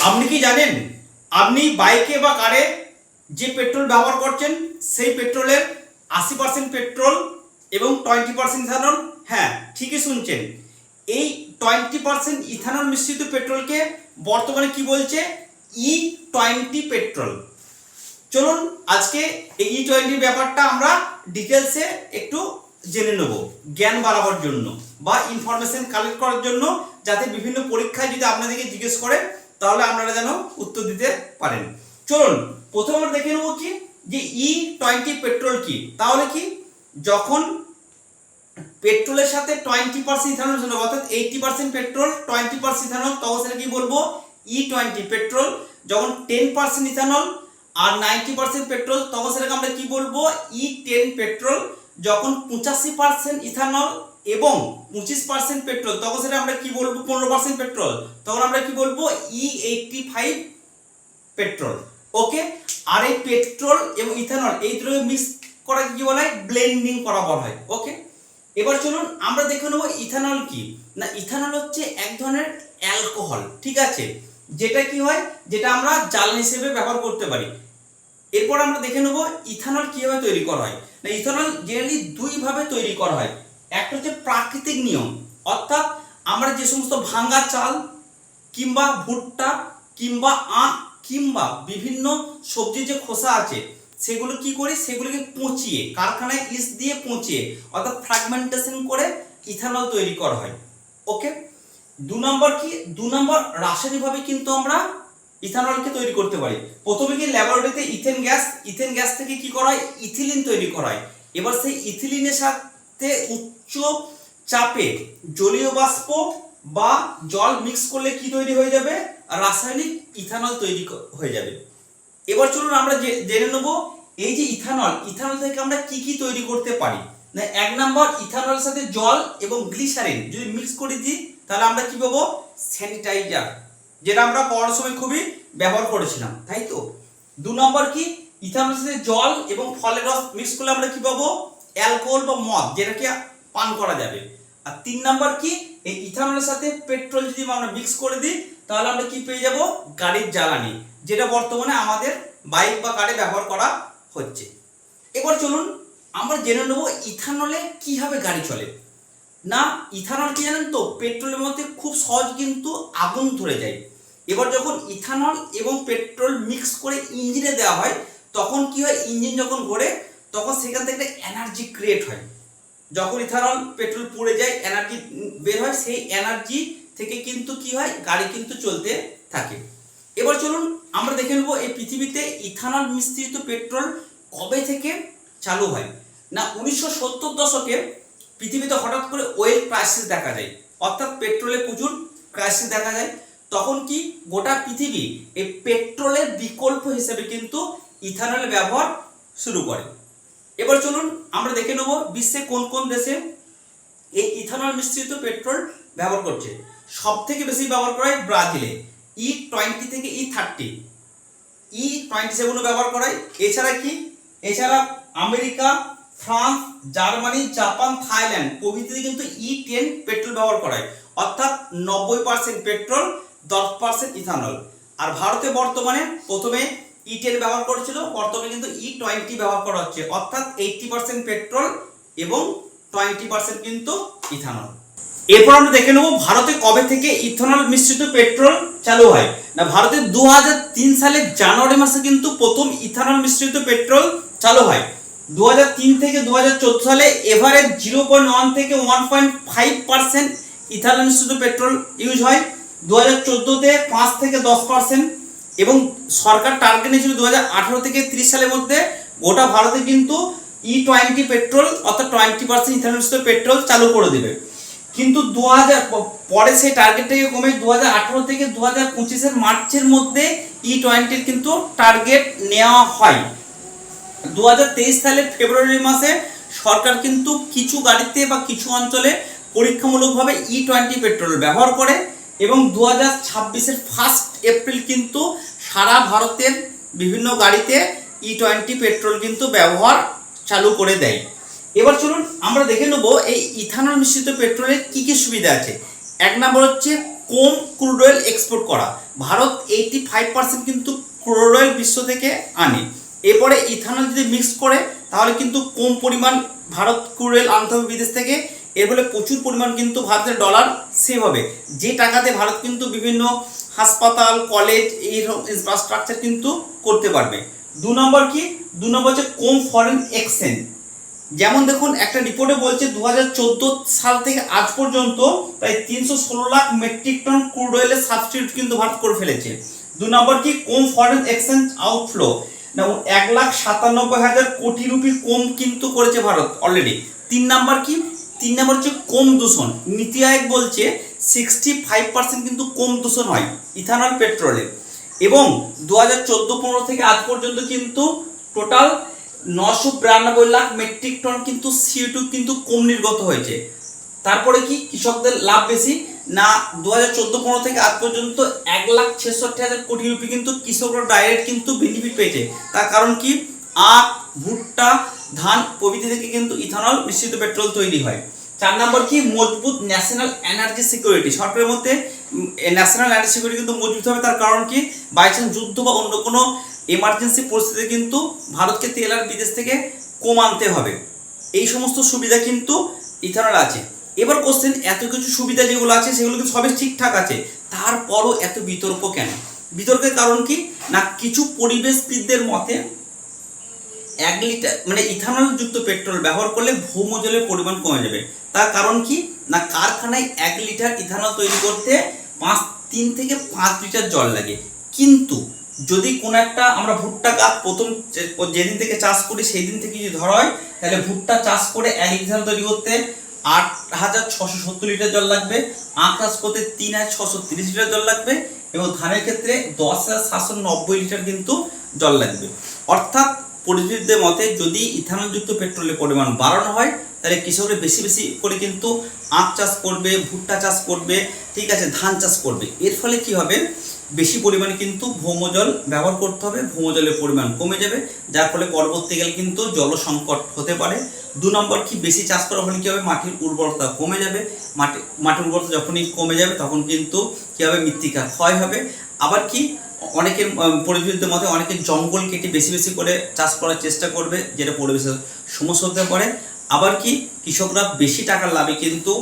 আপনি কি জানেন আপনি বাইকে বা কারে যে পেট্রোল ব্যবহার করছেন সেই পেট্রোলের 80% পেট্রোল এবং 20% ইথানল? হ্যাঁ, ঠিকই শুনছেন। এই 20% ইথানল মিশ্রিত পেট্রোলকে বর্তমানে কি বলছে? E20 petrol. চলুন আজকে এই E20 ব্যাপারটা আমরা ডিটেলসে একটু জেনে নেব, জ্ঞান বাড়াবার জন্য বা ইনফরমেশন কালেক্ট করার জন্য, যাতে বিভিন্ন পরীক্ষায় যদি আপনাদেরকে জিজ্ঞেস করে তাহলে আপনারা যেন উত্তর দিতে পারেন। চলুন প্রথমে আমরা দেখে নেব কি যে E20 পেট্রোল কি। তাহলে কি, যখন পেট্রোলের সাথে 20% ইথানল ছিল, অর্থাৎ 80% পেট্রোল 20% ইথানল, তখন সেটা কি বলবো? E20 petrol. যখন 10% ইথানল আর 90% পেট্রোল, তখন সেটাকে আমরা কি বলবো? E10 petrol. যখন 85% ইথানল এবং 25% পেট্রোল, তখন সেটা আমরা কি বলবো? 15% পেট্রোল, তখন আমরা কি বলবো? E85 petrol. ওকে। আর এই পেট্রোল এবং ইথানল এই দুটো মিক্স করা কি বলা হয়? ব্লেন্ডিং করা বলা হয়। ওকে। এবার চলুন আমরা দেখে নেব ইথানল কি না। ইথানল হচ্ছে এক ধরনের অ্যালকোহল, ঠিক আছে, যেটা কি হয়, যেটা আমরা জ্বালানি হিসেবে ব্যবহার করতে পারি। এরপর আমরা দেখে নেব ইথানল কিভাবে তৈরি করা হয় না। ইথানল জেনারেলি দুই ভাবে তৈরি করা হয়। একটা হচ্ছে প্রাকৃতিক নিয়ম, অর্থাৎ আমরা যে সমস্ত ভাঙা চাল কিংবা ভুট্টা কিংবা আখ কিংবা বিভিন্ন সবজির যে খোসা আছে সেগুলো কি করি? সেগুলোকে পচিয়ে কারখানায় ইস্ট দিয়ে পচিয়ে, অর্থাৎ ফ্র্যাগমেন্টেশন করে ইথানল তৈরি করা হয়। ওকে। দু নম্বর কি? দু নম্বর রাসায়নিকভাবে কিন্তু আমরা ইথানলকে তৈরি করতে পারি। প্রথমে কি ল্যাবরেটরিতে ইথেন গ্যাস থেকে কি করা হয়? ইথিলিন তৈরি করা হয়। এবার সেই ইথিলিনের সাথে উচ্চ চাপে জলীয় বাষ্প বা জল মিক্স করলে কি তৈরি হয়ে যাবে? রাসায়নিক ইথানল তৈরি হয়ে যাবে। এবার চলুন আমরা জেনে নেব এই যে ইথানল থেকে আমরা কি কি তৈরি করতে পারি না। এক নাম্বার, ইথানলের সাথে জল এবং গ্লিসারিন যদি মিক্স করে দিই তাহলে আমরা কি পাবো? স্যানিটাইজার, যেটা আমরা পড়ার সময় খুবই ব্যবহার করেছিলাম, তাই তো। দু নম্বর কি? ইথানলের সাথে জল এবং ফলের রস মিক্স করলে আমরা কি পাবো? অ্যালকোহল বা মদ, যেটাকে পান করা যাবে। আর তিন নম্বর কি? এই ইথানলের সাথে পেট্রোল যদি আমরা মিক্স করে দিই তাহলে আমরা কি পেয়ে যাব? গাড়ির জ্বালানি, যেটা বর্তমানে আমাদের বাইক বা কারে ব্যবহার করা হচ্ছে। এবার চলুন আমরা জেনে নেব ইথানলে কিভাবে গাড়ি চলে না। ইথানল কি জানেন তো? পেট্রোলের মধ্যে খুব সহজ কিন্তু আগুন ধরে যায়। এবার যখন ইথানল এবং পেট্রোল মিক্স করে ইঞ্জিনে দেওয়া হয় তখন কি হয়? ইঞ্জিন যখন ঘোরে তখন সেখান থেকে একটা এনার্জি ক্রিয়েট হয়। যখন ইথানল পেট্রোল পুড়ে যায় এনার্জি বের হয়, সেই এনার্জি থেকে কিন্তু কি হয়? গাড়ি কিন্তু চলতে থাকে। এবার চলুন আমরা দেখে নেব এই পৃথিবীতে ইথানল মিশ্রিত পেট্রোল কবে থেকে চালু হয় না। 1970 দশকে পৃথিবীতে হঠাৎ করে ওয়েল ক্রাইসিস দেখা যায়, অর্থাৎ পেট্রোলে প্রচুর ক্রাইসিস দেখা যায়। তখন কি গোটা পৃথিবী এই পেট্রোলের বিকল্প হিসেবে কিন্তু ইথানলের ব্যবহার শুরু করে। এবার চলুন আমরা দেখে নেব বিশ্বে কোন কোন দেশে এই ইথানল মিশ্রিত পেট্রোল ব্যবহার করছে। সব থেকে বেশি ব্যবহার করা হয় ব্রাজিলে, E20 থেকে E30, E27 ব্যবহার করা হয়। এছাড়া কি? এছাড়া America, France, Germany, Japan, Thailand প্রভৃতিতে কিন্তু E10 পেট্রোল ব্যবহার করা হয়, অর্থাৎ 90% পেট্রোল 10% ইথানল। আর ভারতে বর্তমানে প্রথমে E10 ব্যবহার করেছিল, বর্তমানে কিন্তু E20 ব্যবহার করা হচ্ছে, অর্থাৎ 80% পেট্রোল এবং 20% কিন্তু ইথানল। এরপর আমরা দেখে নেব ভারতে কবে থেকে ইথানল মিশ্রিত পেট্রোল চালু হয় না। ভারতে 2003 সালে জানুয়ারি মাসে কিন্তু প্রথম ইথানল মিশ্রিত পেট্রোল চালু হয়। 2003 থেকে 2014 সালে এভারেজ 0.1 থেকে 1.5% ইথানল মিশ্রিত পেট্রোল ইউজ হয়। 2014-তে 5 থেকে 10%, এবং সরকার টার্গেট নিয়েছিল 2018 থেকে 30 সালের মধ্যে গোটা ভারতে কিন্তু E20 পেট্রোল অর্থাৎ 20% ইথানল মিশ্রিত পেট্রোল চালু করে দেবে। কিন্তু 2000 পরে সেই টার্গেটটাকে কমে 2018 থেকে 2025-এর মার্চের মধ্যে E20-র কিন্তু টার্গেট নেওয়া হয়। 2023 সালের ফেব্রুয়ারি মাসে সরকার কিন্তু কিছু গাড়িতে বা কিছু অঞ্চলে পরীক্ষামূলকভাবে E20 পেট্রোল ব্যবহার করে, এবং 2026-এর 1 এপ্রিল কিন্তু সারা ভারতের বিভিন্ন গাড়িতে E20 পেট্রোল কিন্তু ব্যবহার চালু করে দেয়। এবার চলুন আমরা দেখে নেব এই ইথানল মিশ্রিত পেট্রোলের কি কি সুবিধা আছে। এক নম্বর হচ্ছে কম ক্রুড অয়েল এক্সপোর্ট করা। ভারত 85% কিন্তু ক্রুড অয়েল বিশ্ব থেকে আনে। এরপরে ইথানল যদি মিক্স করে তাহলে কিন্তু কম পরিমাণ ভারত ক্রুড অয়েল আনতে হবে বিদেশ থেকে। এর ফলে প্রচুর পরিমাণ কিন্তু ভারতের ডলার সেভ হবে, যে টাকাতে ভারত কিন্তু বিভিন্ন হাসপাতাল, কলেজ, এই ইনফ্রাস্ট্রাকচার কিন্তু করতে পারবে। 2 নম্বর কি? 2 নম্বর হচ্ছে কম ফরেন এক্সচেঞ্জ। যেমন দেখুন একটা রিপোর্টে বলছে 2014 সাল থেকে আজ পর্যন্ত প্রায় 316 লাখ মেট্রিক টন ক্রুড অয়েলের সাবস্টিটিউট কিন্তু ভারত করে ফেলেছে। 2 নম্বর কি? কম ফরেন এক্সচেঞ্জ আউটফ্লো। না 1,97,000 কোটি রুপি কম কিন্তু করেছে ভারত অলরেডি। 3 নম্বর কি? 3 নম্বর হচ্ছে কম দূষণ। নীতি আয়োগ বলছে 65% কিন্তু কম দূষণ হয় ইথানল পেট্রোলে। এবং 2014-15 থেকে আজ পর্যন্ত কিন্তু টোটাল 992 লাখ মেট্রিক টন কিন্তু CO2 কিন্তু কম নির্গত হয়েছে। তারপরে কি কৃষকদের লাভ বেশি না? 2014-15 থেকে আজ পর্যন্ত 1,66,000 কোটি রুপি কিন্তু কৃষকরা ডাইরেক্ট কিন্তু বেনিফিট পেয়েছে। তার কারণ কি? আখ, ভুট্টা, ধান প্রভৃতি থেকে কিন্তু ইথানল মিশ্রিত পেট্রোল তৈরি হয়। 4 নম্বর কি? মজবুত ন্যাশনাল এনার্জি সিকিউরিটি। সরকারের মধ্যে ন্যাশনাল এনার্জি সিকিউরিটি কিন্তু মজবুত হবে। তার কারণ কি? বাইচান্স যুদ্ধ বা অন্য কোনো এমার্জেন্সি পরিস্থিতিতে কিন্তু ভারতকে তেল আর বিদেশ থেকে কম আনতে হবে। এই সমস্ত সুবিধা কিন্তু ইথানল আছে। এবার কোশ্চেন, এত কিছু সুবিধা যেগুলো আছে সেগুলো কিন্তু সবই ঠিকঠাক আছে, তারপরও এত বিতর্ক কেন? বিতর্কের কারণ কি না, কিছু পরিবেশবিদদের মতে 1 লিটার মানে ইথানল যুক্ত পেট্রোল ব্যবহার করলে ভৌমজলের পরিমাণ কমে যাবে। তার কারণ কি না, কারখানায় 1 লিটার ইথানল তৈরি করতে 3 থেকে 5 লিটার জল লাগে। কিন্তু যদি কোনো একটা আমরা ভুট্টা গাছ প্রথম যেদিন থেকে চাষ করি সেই দিন থেকে যদি ধরা হয়, তাহলে ভুট্টা চাষ করে 1 লিটার তৈরি করতে 8,670 লিটার জল লাগবে, আখ চাষ করতে 3,630 লিটার জল লাগবে, এবং ধানের ক্ষেত্রে 10,790 লিটার কিন্তু জল লাগবে। অর্থাৎ পরিবেশবিদদের মতে যদি ইথানল যুক্ত পেট্রোলের পরিমাণ বাড়ানো হয় তাহলে কৃষকরা বেশি বেশি করে কিন্তু আখ চাষ করবে, ভুট্টা চাষ করবে, ঠিক আছে, ধান চাষ করবে। এর ফলে কি হবে, বেশি পরিমাণে কিন্তু ভৌমজল ব্যবহার করতে হবে, ভৌমজলের পরিমাণ কমে যাবে, যার ফলে পরবর্তীকালে কিন্তু জল সংকট হতে পারে। 2 নম্বর কি? বেশি চাষ করার ফলে কী হবে, মাটির উর্বরতা কমে যাবে। মাটির উর্বরতা যখনই কমে যাবে তখন কিন্তু কী হবে, মৃত্তিকা ক্ষয় হবে। আবার কি, অনেকের পরিবেশবিদদের মতে অনেকে জঙ্গল কেটে বেশি বেশি করে চাষ করার চেষ্টা করবে, যেটা পরিবেশের সমস্যা হতে পারে। আবার কি, কৃষকরা বেশি টাকার লাভে কিন্তু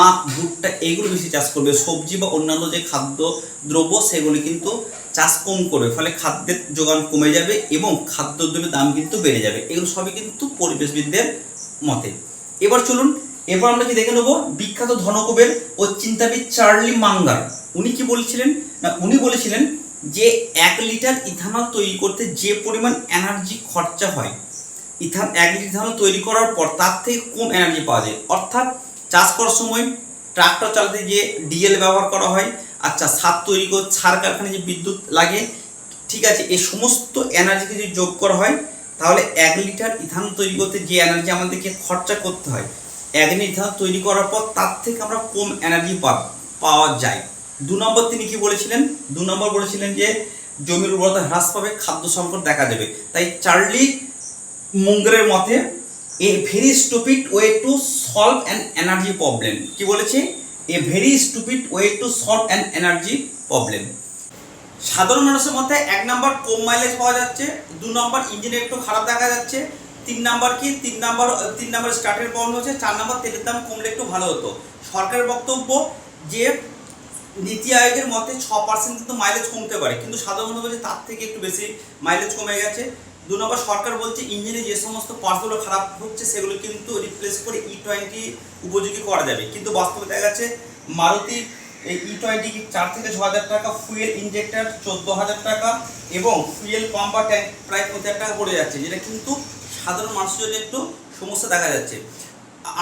আখ, ভুট্টা এইগুলো বেশি চাষ করবে, সবজি বা অন্যান্য যে খাদ্য দ্রব্য সেগুলি কিন্তু চাষ কম করবে, ফলে খাদ্যের যোগান কমে যাবে এবং খাদ্যদ্রব্যের দাম কিন্তু বেড়ে যাবে। এগুলো সবই কিন্তু পরিবেশবিদদের মতে। এবার চলুন, এরপর আমরা কি দেখে নেব বিখ্যাত ধনকুবের ও চিন্তাবিদ চার্লি মাঙ্গার। উনি কি বলেছিলেন না, উনি বলেছিলেন যে 1 লিটার ইথানল তৈরি করতে যে পরিমাণ এনার্জি খরচা হয় 1 লিটার ইথানল তৈরি করার পর তার থেকে কম এনার্জি পাওয়া যায়। অর্থাৎ চাষ করার সময় ট্রাক্টর চালাতে গিয়ে ডিজেল ব্যবহার করা হয়, আচ্ছা সার তৈরি করে সার কারখানায় যে বিদ্যুৎ লাগে, ঠিক আছে, এই সমস্ত এনার্জিকে যদি যোগ করা হয় তাহলে 1 লিটার ইথানল তৈরি করতে যে এনার্জি আমাদেরকে খরচা করতে হয় 1 লিটার ইথানল তৈরি করার পর তার থেকে আমরা কম এনার্জি পাওয়া যায়। 2 নম্বর তিনি কি বলেছিলেন? 2 নম্বর বলেছিলেন যে জমির উর্বরতা হ্রাস পাবে, খাদ্য সংকট দেখা দেবে। তাই চার্লি মুঙ্গারের মতে a very stupid way to solve an energy problem. কি বলেছে? A very stupid way to solve an energy problem. সাধারণ মানুষের মধ্যে 1 নম্বর কম মাইলেজ পাওয়া যাচ্ছে, 2 নম্বর ইঞ্জিন একটু খারাপ দেখা যাচ্ছে, 3 নম্বর কি 3 নম্বর স্টার্টের প্রবলেম হচ্ছে, 4 নম্বর তেলের দাম কমলে একটু ভালো হতো। সরকারের বক্তব্য যে নীতি আয়োগের মতে 6% কিন্তু মাইলেজ কমতে পারে, কিন্তু সাধারণ মানুষ বলছে তার থেকে একটু বেশি মাইলেজ কমে গেছে। 2 নম্বর সরকার বলছে ইঞ্জিনে যে সমস্ত পার্টসগুলো খারাপ হচ্ছে সেগুলো কিন্তু রিপ্লেস করে E20 উপযোগী করা যাবে, কিন্তু বাস্তবে দেখা যাচ্ছে মারুতি এই E20 4 থেকে 6,000 টাকা, ফুয়েল ইনজেক্টর 14,000 টাকা এবং ফুয়েল পাম্প বা ট্যাঙ্ক প্রায় 50,000 টাকা পড়ে যাচ্ছে, যেটা কিন্তু সাধারণ মানুষের জন্য একটু সমস্যা দেখা যাচ্ছে।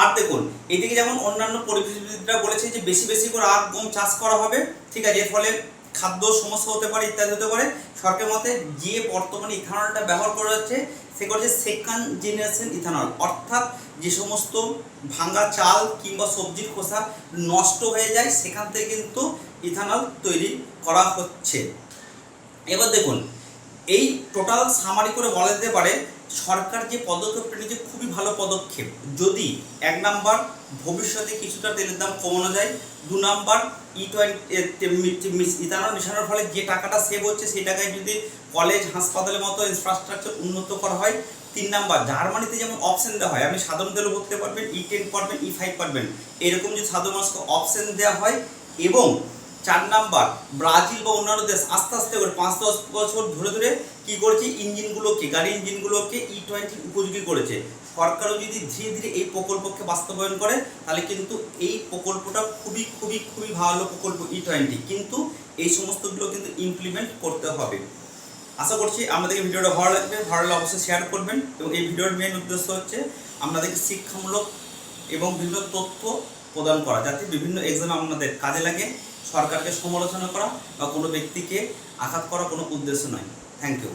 আর দেখুন এদিকে যেমন অন্যান্য পরিবেশবিদরা বলেছে যে বেশি বেশি করে আখ গম চাষ করা হবে, ঠিক আছে, এর ফলে খাদ্য সমস্যা হতে পারে, ইত্যাদি হতে পারে। সরকারের মতে যে বর্তমানে ইথানলটা ব্যবহার করা যাচ্ছে সেটা হচ্ছে 2nd জেনারেশন ইথানল, অর্থাৎ যে সমস্ত ভাঙা চাল কিংবা সবজির খোসা নষ্ট হয়ে যায় সেখান থেকে কিন্তু ইথানল তৈরি করা হচ্ছে। এবার দেখুন এই টোটাল সামারি করে বলা যেতে পারে সরকার যে পদক্ষেপটা নিয়েছে খুবই ভালো পদক্ষেপ। যদি 1 নাম্বার ভবিষ্যতে কিছুটা তেলের দাম কমানো যায়, 2 নাম্বার ইথানল মেশানোর ফলে যে টাকাটা সেভ হচ্ছে সেই টাকায় যদি কলেজ হাসপাতালের মতো ইনফ্রাস্ট্রাকচার উন্নত করা হয়, 3 নাম্বার জার্মানিতে যেমন অপশন দেওয়া হয়, আপনি সাধারণ তেলও ভরতে পারবেন, E10 পারবেন, E5 পারবেন, এরকম যদি সাধারণ মানুষকে অপশন দেওয়া হয়। এবং 4 নাম্বার ব্রাজিল বা অন্যান্য দেশ আস্তে আস্তে করে 5-10 বছর ধরে ধরে কী করেছে, ইঞ্জিনগুলোকে, গাড়ি ইঞ্জিনগুলোকে E20 উপযোগী করেছে। সরকারও যদি ধীরে ধীরে এই প্রকল্পকে বাস্তবায়ন করে তাহলে কিন্তু এই প্রকল্পটা খুবই খুবই খুবই ভালো প্রকল্প E20, কিন্তু এই সমস্তগুলো কিন্তু ইমপ্লিমেন্ট করতে হবে। আশা করছি আপনাদেরকে ভিডিওটা ভালো লাগবে, ভালো লাগলে অবশ্যই শেয়ার করবেন। এবং এই ভিডিওর মেন উদ্দেশ্য হচ্ছে আপনাদেরকে শিক্ষামূলক এবং বিভিন্ন তথ্য প্রদান করা, যাতে বিভিন্ন এক্সামে আপনাদের কাজে লাগে। সরকারকে সমালোচনা করা বা কোনো ব্যক্তিকে আঘাত করা কোনো উদ্দেশ্য নয়। Thank you.